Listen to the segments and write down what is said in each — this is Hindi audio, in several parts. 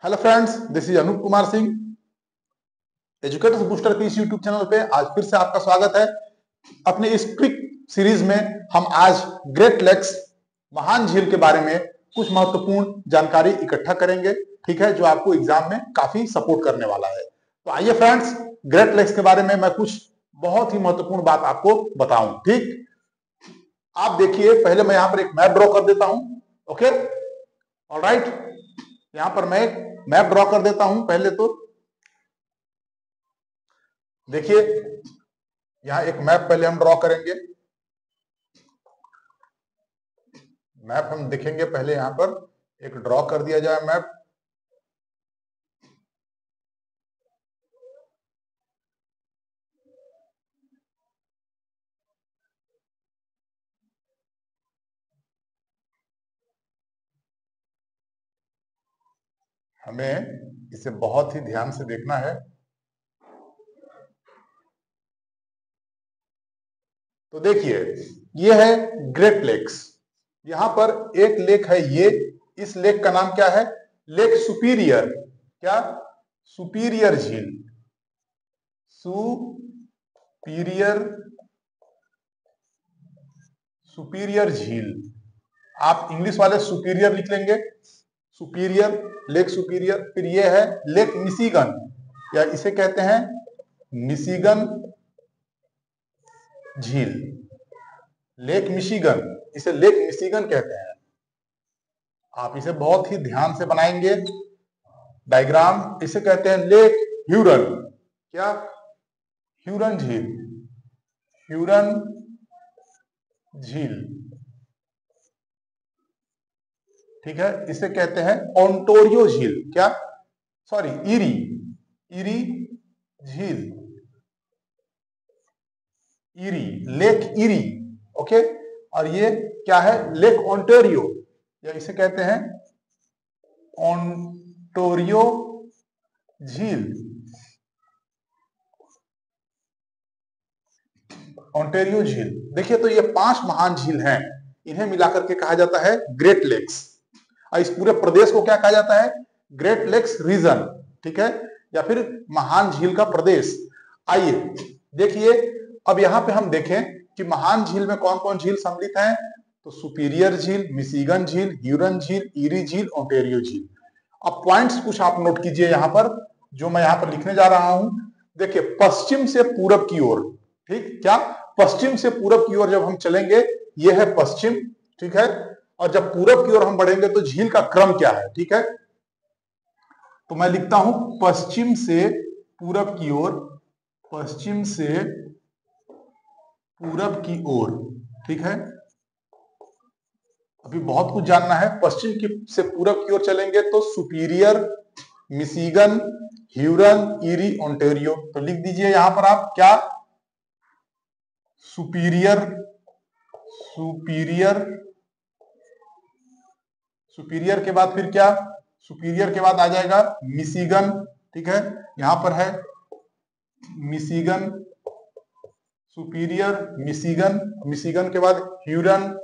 Hello friends, this is Anoop Kumar Singh. Educators booster के इस यूट्यूब चैनल पे आज फिर से आपका स्वागत है। अपने इस क्विक सीरीज में हम आज ग्रेट लेक्स महान झील के बारे में कुछ महत्वपूर्ण जानकारी इकट्ठा करेंगे, ठीक है, जो आपको एग्जाम में काफी सपोर्ट करने वाला है। तो आइए फ्रेंड्स, ग्रेट लेक्स के बारे में मैं कुछ बहुत ही महत्वपूर्ण बात आपको बताऊं। ठीक, आप देखिए, पहले मैं यहाँ पर एक मैप ड्रॉ कर देता हूं। ओके, ऑलराइट, यहां पर मैं एक मैप ड्रॉ कर देता हूं। पहले तो देखिए, यहां एक मैप पहले हम ड्रॉ करेंगे। मैप हम देखेंगे, पहले यहां पर एक ड्रॉ कर दिया जाए मैप। हमें इसे बहुत ही ध्यान से देखना है। तो देखिए, ये है ग्रेट लेक्स। यहां पर एक लेक है, ये इस लेक का नाम क्या है? Lake superior. क्या? सुपीरियर झील। सुपीरियर, सुपीरियर झील। आप इंग्लिश वाले सुपीरियर लिख लेंगे, सुपीरियर, लेक सुपीरियर। फिर ये है लेक मिशिगन, या इसे कहते हैं मिशिगन झील। लेक मिशिगन, इसे लेक मिशिगन कहते हैं। आप इसे बहुत ही ध्यान से बनाएंगे डायग्राम। इसे कहते हैं लेक ह्यूरन। क्या? ह्यूरन झील, ह्यूरन झील, ठीक है। इसे कहते हैं ओंटोरियो झील। क्या? सॉरी, इरी, इरी झील, इरी, लेक इरी। ओके, और ये क्या है? लेक ओंटारियो, या इसे कहते हैं ओंटोरियो झील। ओंटारियो झील। देखिए, तो ये 5 महान झील हैं, इन्हें मिलाकर के कहा जाता है ग्रेट लेक्स। और इस पूरे प्रदेश को क्या कहा जाता है? ग्रेट लेक्स रीजन, ठीक है, या फिर महान झील का प्रदेश। आइए देखिए, अब यहां पे हम देखें कि महान झील में कौन कौन झील सम्मिलित हैं। तो सुपीरियर झील, मिशिगन झील, ह्यूरन झील, इरी झील, ओंटारियो झील। अब पॉइंट्स कुछ आप नोट कीजिए यहां पर, जो मैं यहां पर लिखने जा रहा हूं। देखिए, पश्चिम से पूरब की ओर, ठीक, क्या? पश्चिम से पूरब की ओर जब हम चलेंगे, यह है पश्चिम, ठीक है। और जब पूरब की ओर हम बढ़ेंगे तो झील का क्रम क्या है, ठीक है। तो मैं लिखता हूं पश्चिम से पूरब की ओर, पश्चिम से पूरब की ओर, ठीक है। अभी बहुत कुछ जानना है। पश्चिम की से पूरब की ओर चलेंगे तो superior, Michigan, Hurun, eri, Ontario. तो लिख दीजिए यहां पर आप, क्या? सुपीरियर, सुपीरियर, सुपीरियर के बाद फिर क्या? सुपीरियर के बाद आ जाएगा मिशिगन, ठीक है। यहां पर है मिशिगन, सुपीरियर, मिशिगन। मिशिगन के बाद ह्यूरन,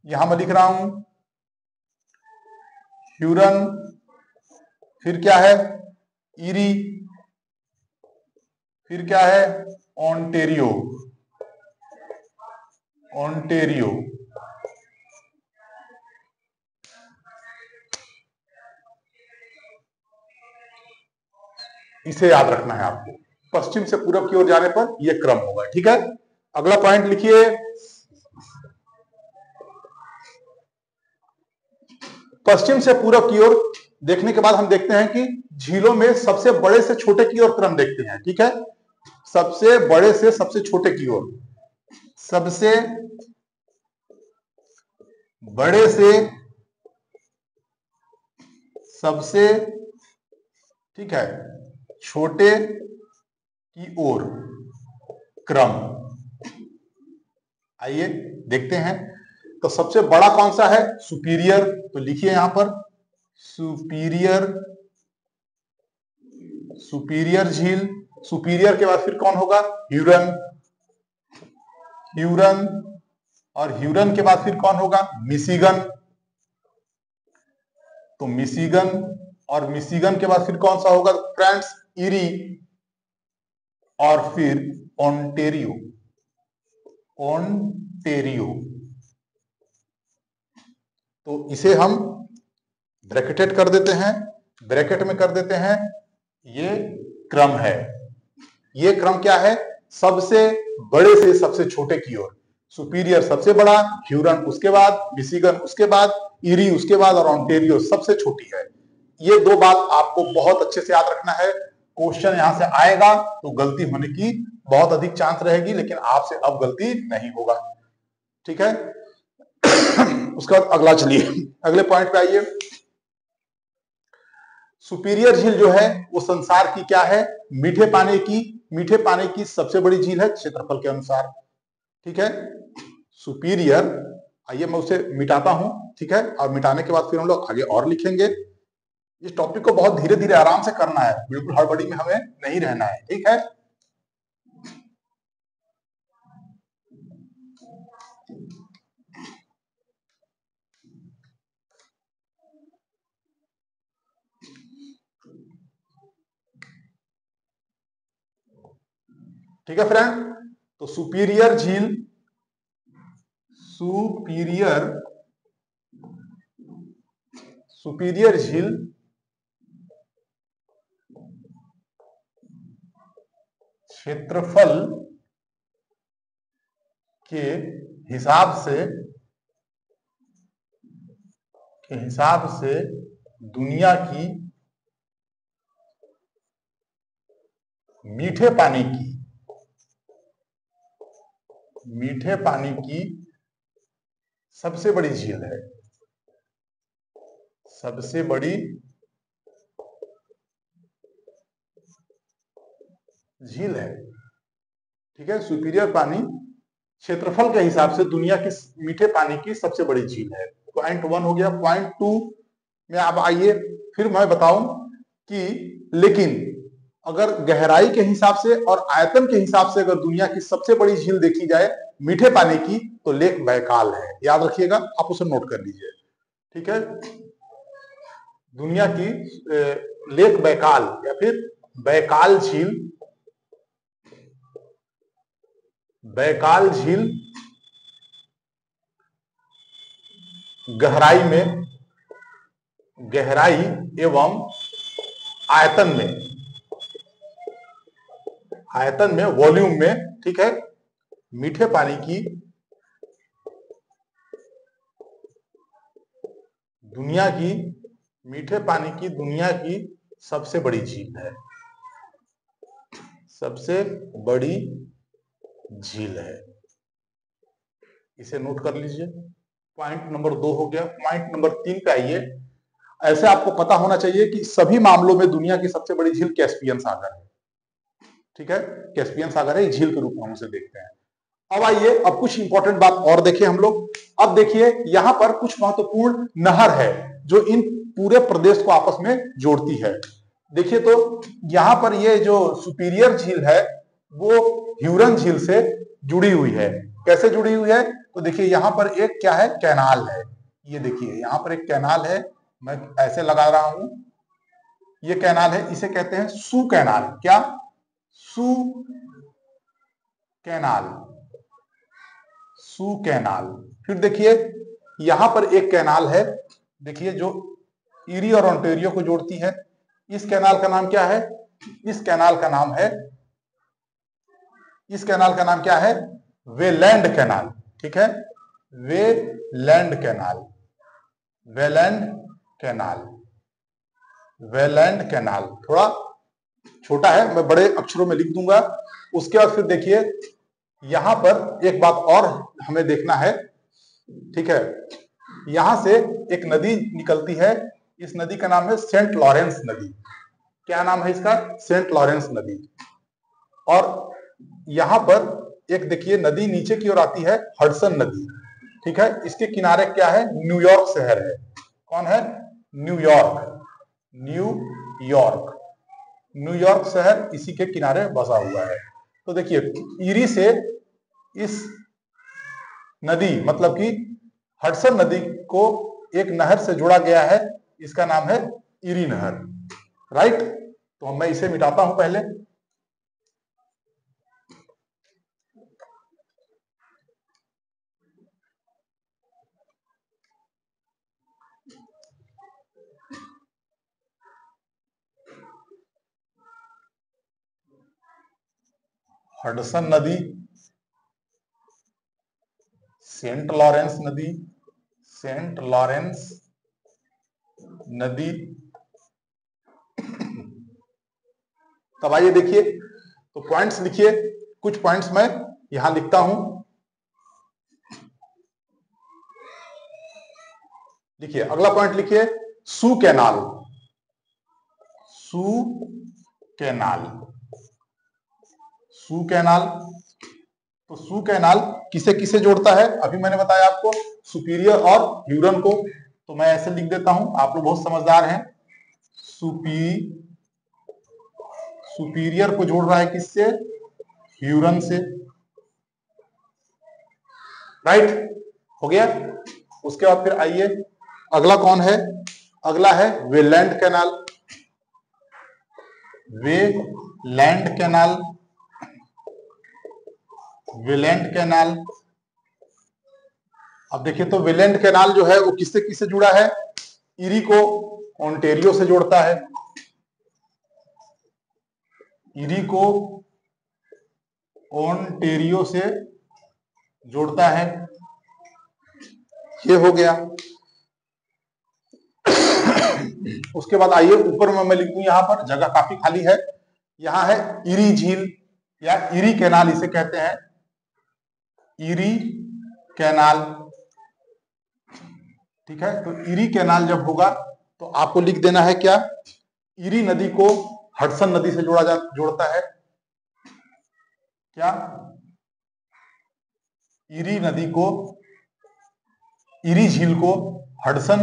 यहां मैं लिख रहा हूं ह्यूरन। फिर क्या है? इरी। फिर क्या है? Ontario, Ontario. इसे याद रखना है आपको। पश्चिम से पूरब की ओर जाने पर यह क्रम होगा, ठीक है। अगला पॉइंट लिखिए, पश्चिम से पूरब की ओर देखने के बाद हम देखते हैं कि झीलों में सबसे बड़े से छोटे की ओर क्रम देखते हैं, ठीक है। सबसे बड़े से सबसे छोटे की ओर, सबसे बड़े से सबसे, ठीक है, छोटे की ओर क्रम। आइए देखते हैं। तो सबसे बड़ा कौन सा है? सुपीरियर। तो लिखिए यहां पर सुपीरियर, सुपीरियर झील। सुपीरियर के बाद फिर कौन होगा? Hurun, Hurun. और ह्यूरन के बाद फिर कौन होगा? मिशिगन। तो मिशिगन, और मिशिगन के बाद फिर कौन सा होगा फ्रेंड्स? इरी और फिर ओंटेरियो। ओंटेरियो, तो इसे हम ब्रैकेटेड कर देते हैं, ब्रैकेट में कर देते हैं। ये क्रम है, ये क्रम क्या है? सबसे बड़े से सबसे छोटे की ओर। सुपीरियर सबसे बड़ा, ह्यूरन उसके बाद, मिशिगन उसके बाद, इरी उसके बाद और ओंटेरियो सबसे छोटी है। ये दो बात आपको बहुत अच्छे से याद रखना है। क्वेश्चन यहां से आएगा तो गलती होने की बहुत अधिक चांस रहेगी, लेकिन आपसे अब गलती नहीं होगा। ठीक है। उसके बाद अगला, चलिए अगले पॉइंट पे आइए। सुपीरियर झील जो है वो संसार की क्या है? मीठे पानी की सबसे बड़ी झील है क्षेत्रफल के अनुसार। ठीक है। सुपीरियर, आइए मैं उसे मिटाता हूं, ठीक है, और मिटाने के बाद फिर हम लोग आगे और लिखेंगे। इस टॉपिक को बहुत धीरे धीरे आराम से करना है, बिल्कुल हड़बड़ी में हमें नहीं रहना है। ठीक है। ठीक है फ्रेंड, तो सुपीरियर झील, सुपीरियर झील क्षेत्रफल के हिसाब से दुनिया की मीठे पानी की सबसे बड़ी झील है, सबसे बड़ी झील है। ठीक है। सुपीरियर पानी क्षेत्रफल के हिसाब से दुनिया की मीठे पानी की सबसे बड़ी झील है। पॉइंट 1 हो गया। पॉइंट 2 में अब आइए, फिर मैं बताऊं कि लेकिन अगर गहराई के हिसाब से और आयतन के हिसाब से अगर दुनिया की सबसे बड़ी झील देखी जाए मीठे पानी की, तो लेक बैकाल है। याद रखिएगा, आप उसे नोट कर लीजिए। ठीक है। दुनिया की लेक बैकाल या फिर बैकाल झील, बैकाल झील गहराई एवं आयतन में वॉल्यूम में, ठीक है, मीठे पानी की दुनिया की सबसे बड़ी झील है, सबसे बड़ी झील है। इसे नोट कर लीजिए। पॉइंट नंबर 2 हो गया। पॉइंट नंबर 3 पे आइए। ऐसे आपको पता होना चाहिए कि सभी मामलों में दुनिया की सबसे बड़ी झील कैस्पियन सागर है। ठीक है। कैस्पियन सागर है, झील के रूप में हम उसे देखते हैं। अब आइए, अब कुछ इंपॉर्टेंट बात और देखें हम लोग। अब देखिए, यहां पर कुछ महत्वपूर्ण नहर है जो इन पूरे प्रदेश को आपस में जोड़ती है। देखिए, तो यहां पर ये जो सुपीरियर झील है वो ह्यूरन झील से जुड़ी हुई है। कैसे जुड़ी हुई है? तो देखिए, यहां पर एक क्या है? कैनाल है। ये देखिए, यहां पर एक कैनाल है, मैं ऐसे लगा रहा हूं, ये कैनाल है, इसे कहते हैं सू कैनाल। क्या? Soo canal, Soo canal. फिर देखिए, यहां पर एक कैनाल है, देखिए, जो इरी और ओंटेरियो को जोड़ती है। इस कैनाल का नाम क्या है? इस कैनाल का नाम क्या है? Welland Canal. ठीक है। Welland Canal, Welland Canal, Welland Canal. थोड़ा छोटा है, मैं बड़े अक्षरों में लिख दूंगा। उसके बाद फिर देखिए, यहां पर एक बात और हमें देखना है। ठीक है। यहां से एक नदी निकलती है, इस नदी का नाम है सेंट लॉरेंस नदी। क्या नाम है इसका? सेंट लॉरेंस नदी। और यहां पर एक देखिए नदी नीचे की ओर आती है, हडसन नदी। ठीक है। इसके किनारे क्या है? न्यूयॉर्क शहर है। कौन है? न्यूयॉर्क। न्यूयॉर्क, न्यूयॉर्क शहर इसी के किनारे बसा हुआ है। तो देखिए, इरी से इस नदी, मतलब कि हडसन नदी को एक नहर से जोड़ा गया है, इसका नाम है इरी नहर, राइट। तो मैं इसे मिटाता हूं पहले। हडसन नदी, सेंट लॉरेंस नदी, सेंट लॉरेंस नदी। तब आइए देखिए, तो पॉइंट्स लिखिए, कुछ पॉइंट्स मैं यहां लिखता हूं। लिखिए, अगला पॉइंट लिखिए, Soo canal, Soo canal, Soo canal. तो सू कैनाल किसे किसे जोड़ता है? अभी मैंने बताया आपको, सुपीरियर और ह्यूरन को। तो मैं ऐसे लिख देता हूं, आप लोग बहुत समझदार हैं। सुपीरियर को जोड़ रहा है किससे? ह्यूरन से, राइट। हो गया। उसके बाद फिर आइए, अगला कौन है? अगला है Welland Canal, Welland Canal, Welland Canal. अब देखिए, तो वेलैंड कैनाल जो है वो किससे किससे जुड़ा है? इरी को ओंटेरियो से जोड़ता है, इरी को ओंटेरियो से जोड़ता है। ये हो गया। उसके बाद आइए ऊपर में मैं लिखूं, यहां पर जगह काफी खाली है, यहां है इरी झील या इरी कैनाल इसे कहते हैं, इरी कैनाल। ठीक है, तो इरी कैनाल जब होगा तो आपको लिख देना है क्या? इरी नदी को हडसन नदी से जोड़ता है क्या? इरी नदी को, इरी झील को हडसन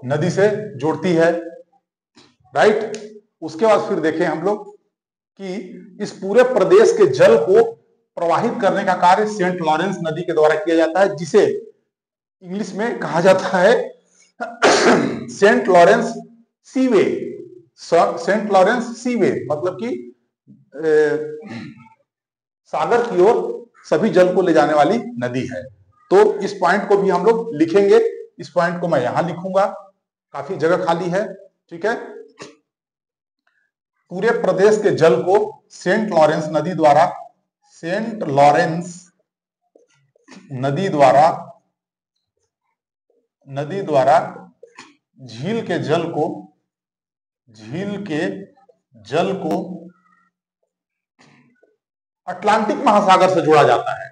नदी से जोड़ती है, राइट। उसके बाद फिर देखें हम लोग कि इस पूरे प्रदेश के जल को प्रवाहित करने का कार्य सेंट लॉरेंस नदी के द्वारा किया जाता है, जिसे इंग्लिश में कहा जाता है सेंट लॉरेंस सीवे। सेंट लॉरेंस सीवे मतलब कि सागर की ओर सभी जल को ले जाने वाली नदी है। तो इस पॉइंट को भी हम लोग लिखेंगे, इस पॉइंट को मैं यहां लिखूंगा, काफी जगह खाली है, ठीक है। पूरे प्रदेश के जल को सेंट लॉरेंस नदी द्वारा, सेंट लॉरेंस नदी द्वारा, नदी द्वारा झील के जल को, झील के जल को अटलांटिक महासागर से जोड़ा जाता है,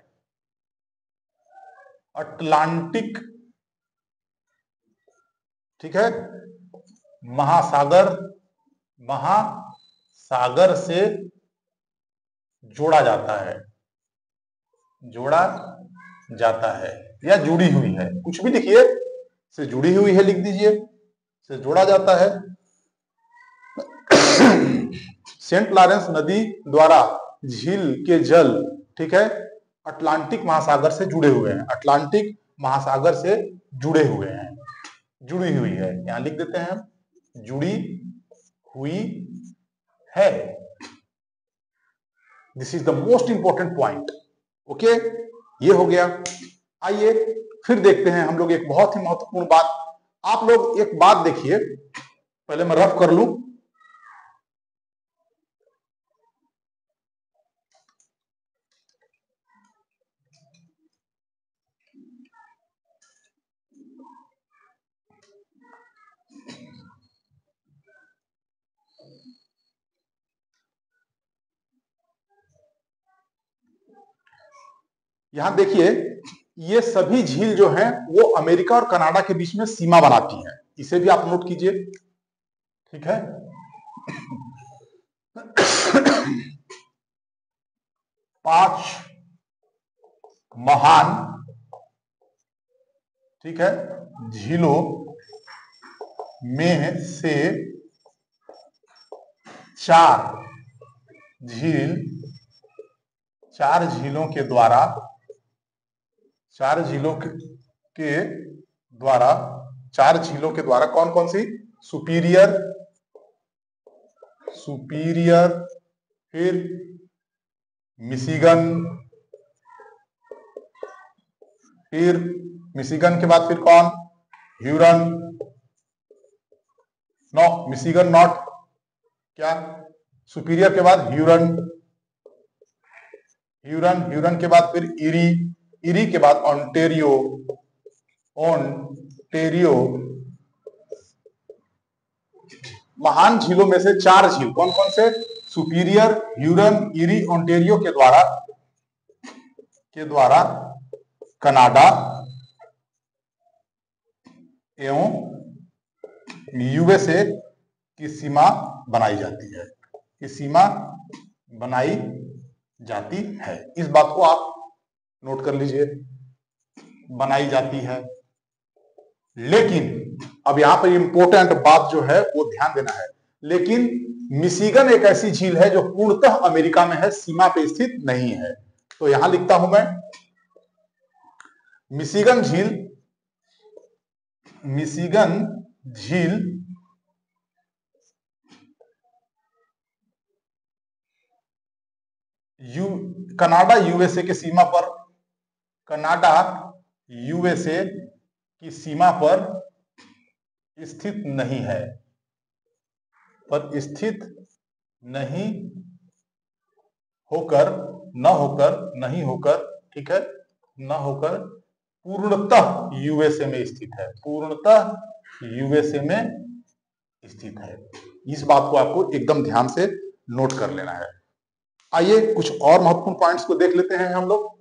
अटलांटिक, ठीक है, महासागर, महासागर से जोड़ा जाता है, जोड़ा जाता है या जुड़ी हुई है, कुछ भी लिखिए, से जुड़ी हुई है लिख दीजिए, से जोड़ा जाता है। सेंट लॉरेंस नदी द्वारा झील के जल, ठीक है, अटलांटिक महासागर से जुड़े हुए हैं, अटलांटिक महासागर से जुड़े हुए हैं, जुड़ी हुई है, यहां लिख देते हैं, जुड़ी हुई है। This is the most important point, okay. ये हो गया। आइए फिर देखते हैं हम लोग एक बहुत ही महत्वपूर्ण बात। आप लोग एक बात देखिए, पहले मैं रफ कर लूं। यहां देखिए, ये सभी झील जो हैं वो अमेरिका और कनाडा के बीच में सीमा बनाती हैं, इसे भी आप नोट कीजिए, ठीक है। पांच महान, ठीक है, झीलों में से चार झील, चार झीलों के द्वारा, चार झीलों के द्वारा, चार झीलों के द्वारा कौन कौन सी सुपीरियर, सुपीरियर, फिर मिशिगन, फिर मिशिगन के बाद फिर कौन, ह्यूरन, नो मिशिगन नॉट, क्या, सुपीरियर के बाद ह्यूरन, ह्यूरन, ह्यूरन के बाद फिर इरी, इरी के बाद ओंटेरियो, ओंटेरियो। महान झीलों में से 4 झील कौन कौन से, सुपीरियर, ह्यूरन, इरी, ओंटेरियो के द्वारा कनाडा एवं यूएसए की सीमा बनाई जाती है, की सीमा बनाई जाती है। इस बात को आप नोट कर लीजिए, बनाई जाती है। लेकिन अब यहां पर इंपॉर्टेंट बात जो है वो ध्यान देना है, लेकिन मिशिगन एक ऐसी झील है जो पूर्णतः अमेरिका में है, सीमा पे स्थित नहीं है। तो यहां लिखता हूं मैं, मिशिगन झील, मिशिगन झील कनाडा यूएसए की सीमा पर, कनाडा यूएसए की सीमा पर स्थित नहीं है, पर स्थित नहीं होकर, नहीं होकर, ठीक है, न होकर पूर्णतः यूएसए में स्थित है, पूर्णतः यूएसए में स्थित है। इस बात को आपको एकदम ध्यान से नोट कर लेना है। आइए कुछ और महत्वपूर्ण पॉइंट्स को देख लेते हैं हम लोग।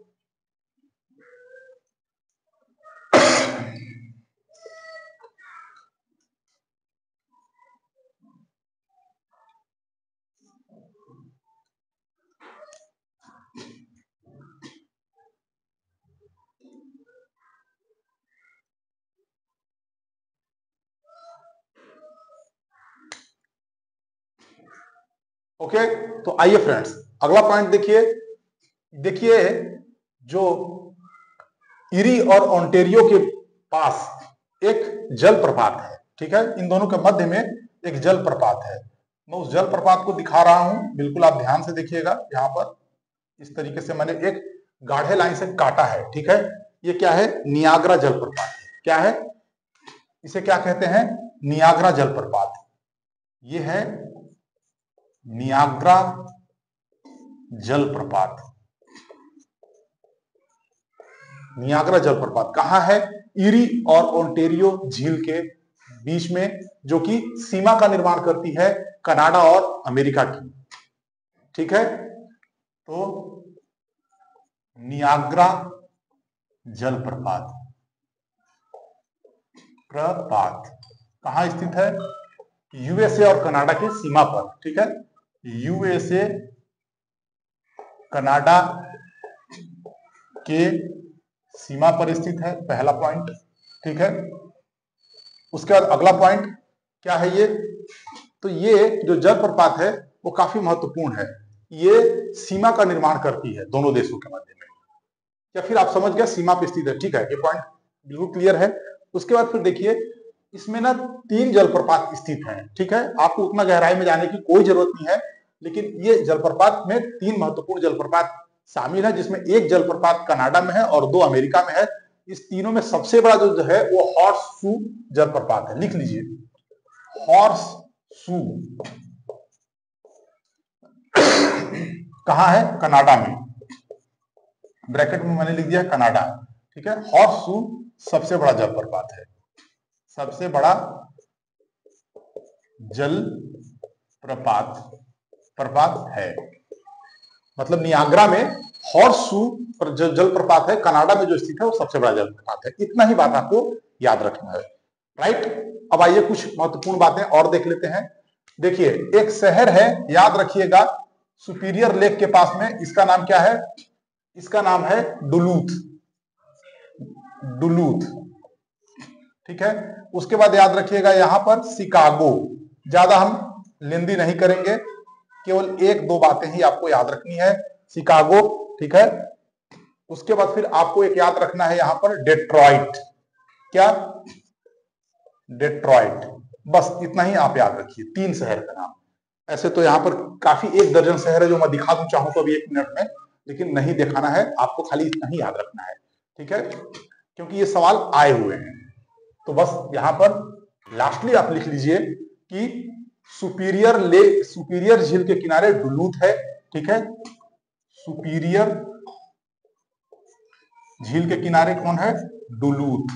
ओके, तो आइए फ्रेंड्स, अगला पॉइंट देखिए। देखिए जो इरी और ओंटेरियो के पास एक जलप्रपात है, ठीक है, इन दोनों के मध्य में एक जलप्रपात है। मैं उस जलप्रपात को दिखा रहा हूं, बिल्कुल आप ध्यान से देखिएगा। यहाँ पर इस तरीके से मैंने एक गाढ़े लाइन से काटा है, ठीक है। ये क्या है, नियाग्रा जलप्रपात। क्या है, इसे क्या कहते हैं, नियाग्रा जलप्रपात। ये है नियाग्रा जलप्रपात। नियाग्रा जलप्रपात कहां है, इरी और ओंटेरियो झील के बीच में, जो कि सीमा का निर्माण करती है कनाडा और अमेरिका की, ठीक है। तो नियाग्रा जलप्रपात, प्रपात कहां स्थित है, यूएसए और कनाडा की सीमा पर, ठीक है। यूएसए कनाडा के सीमा पर स्थित है, पहला पॉइंट, ठीक है। उसके बाद अगला पॉइंट क्या है, ये तो ये जो जलप्रपात है वो काफी महत्वपूर्ण है। ये सीमा का निर्माण करती है दोनों देशों के मध्य में, या फिर आप समझ गए सीमा पर स्थित है, ठीक है, ये पॉइंट बिल्कुल क्लियर है। उसके बाद फिर देखिए, इसमें ना 3 जलप्रपात स्थित हैं, ठीक है। आपको उतना गहराई में जाने की कोई जरूरत नहीं है, लेकिन ये जलप्रपात में 3 महत्वपूर्ण जलप्रपात शामिल है, जिसमें एक जलप्रपात कनाडा में है और 2 अमेरिका में है। इस तीनों में सबसे बड़ा जो है वो हॉर्स शू जलप्रपात है, लिख लीजिए, हॉर्स शू। कहां है, कनाडा में, ब्रैकेट में मैंने लिख दिया कनाडा, ठीक है। हॉर्स शू सबसे बड़ा जलप्रपात है, सबसे बड़ा जल प्रपात है। मतलब नियाग्रा में हॉर्स शू पर जो जलप्रपात है कनाडा में जो स्थित है वो सबसे बड़ा जलप्रपात है। इतना ही बात आपको याद रखना है, राइट। अब आइए कुछ महत्वपूर्ण बातें और देख लेते हैं। देखिए, एक शहर है, याद रखिएगा, सुपीरियर लेक के पास में, इसका नाम क्या है, इसका नाम है डुलूथ, डुलूथ, ठीक है। उसके बाद याद रखिएगा यहां पर शिकागो। ज्यादा हम लेंदी नहीं करेंगे, केवल 1-2 बातें ही आपको याद रखनी है, शिकागो, ठीक है। उसके बाद फिर आपको एक याद रखना है यहां पर डेट्रॉइट। क्या, डेट्रॉइट, बस इतना ही आप याद रखिए, 3 शहर का नाम। ऐसे तो यहाँ पर काफी 1 दर्जन शहर है जो मैं दिखा दूं चाहूं तो अभी 1 मिनट में, लेकिन नहीं दिखाना है, आपको खाली इतना ही याद रखना है, ठीक है, क्योंकि ये सवाल आए हुए हैं। तो बस यहाँ पर लास्टली आप लिख लीजिए कि सुपीरियर झील के किनारे डुलूथ है, ठीक है, सुपीरियर झील के किनारे कौन है, डुलूथ।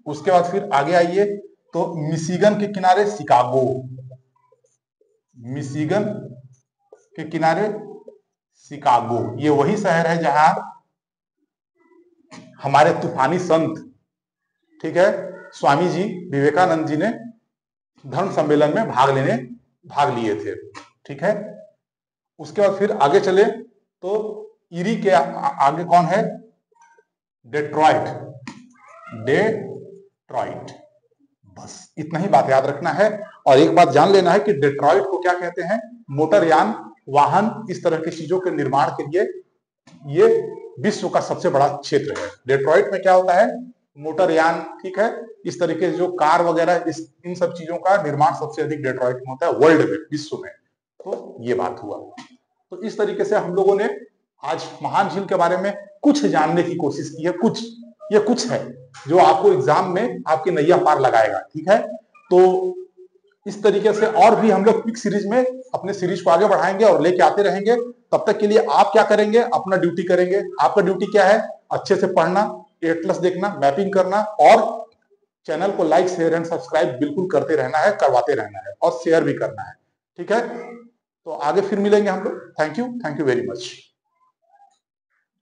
उसके बाद फिर आगे आइए तो मिशिगन के किनारे शिकागो, मिशिगन के किनारे शिकागो, ये वही शहर है जहां हमारे तूफानी संत, ठीक है, स्वामी जी विवेकानंद जी ने धर्म सम्मेलन में भाग लिए थे, ठीक है। उसके बाद फिर आगे चले तो इरी के आगे कौन है, डेट्रॉइट, डेट्रॉइट। बस इतना ही बात याद रखना है। और एक बात जान लेना है कि डेट्रॉइट को क्या कहते हैं, मोटरयान, वाहन, इस तरह की चीजों के निर्माण के लिए ये विश्व का सबसे बड़ा क्षेत्र है। डेट्रॉइट में क्या होता है, मोटरयान, ठीक है, इस तरीके से जो कार वगैरह इन सब चीजों का निर्माण सबसे अधिक डेट्रॉइट में होता है वर्ल्ड में, विश्व में। तो ये बात हुआ। तो इस तरीके से हम लोगों ने आज महान झील के बारे में कुछ जानने की कोशिश की है। ये कुछ है जो आपको एग्जाम में आपकी नैया पार लगाएगा, ठीक है। तो इस तरीके से और भी हम लोग क्विक सीरीज में अपने सीरीज को आगे बढ़ाएंगे और लेके आते रहेंगे। तब तक के लिए आप क्या करेंगे, अपना ड्यूटी करेंगे। आपका ड्यूटी क्या है, अच्छे से पढ़ना, एटलस देखना, मैपिंग करना, और चैनल को लाइक, शेयर एंड सब्सक्राइब बिल्कुल करते रहना है, करवाते रहना है, और शेयर भी करना है, ठीक है। तो आगे फिर मिलेंगे हम लोग। Thank you very much.